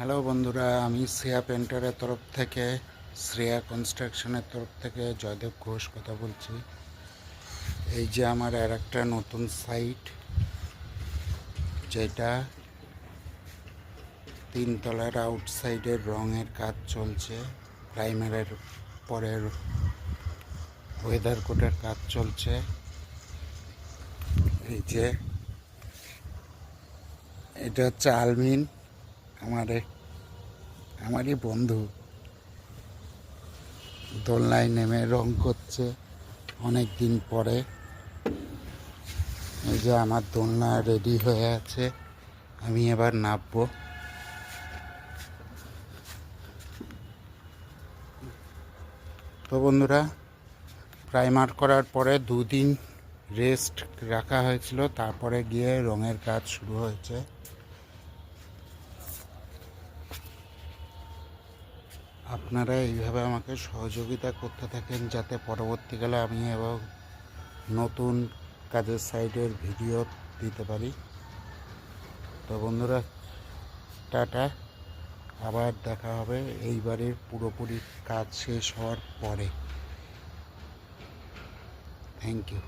Hello বন্ধুরা, আমি শ্রেয়া পেন্টারের তরফ থেকে, শ্রেয়া কনস্ট্রাকশনের তরফ থেকে জয়দেব ঘোষ কথা বলছি। এই যে আমার আর একটা নতুন সাইট, যেটা তিনতলার আউটসাইডের রঙের কাজ চলছে, প্রাইমারের পরের ওয়েদার কোটের কাজ চলছে। এই যে এটা হচ্ছে আলমিন, আমারই বন্ধু দোলনায় নেমে রং করছে অনেক দিন পরে। এই যে আমার দোলনা রেডি হয়ে আছে, আমি এবার নামবো। তো বন্ধুরা, প্রাইমার করার পরে দুদিন রেস্ট রাখা হয়েছিল, তারপরে গিয়ে রঙের কাজ শুরু হয়েছে। আপনারা এইভাবে আমাকে সহযোগিতা করতে থাকেন, যাতে পরবর্তীকালে আমি এবং নতুন কাজের সাইডের ভিডিও দিতে পারি। তো বন্ধুরা, টাটা, আবার দেখা হবে এইবারের পুরোপুরি কাজ শেষ হওয়ার পরে। Thank you.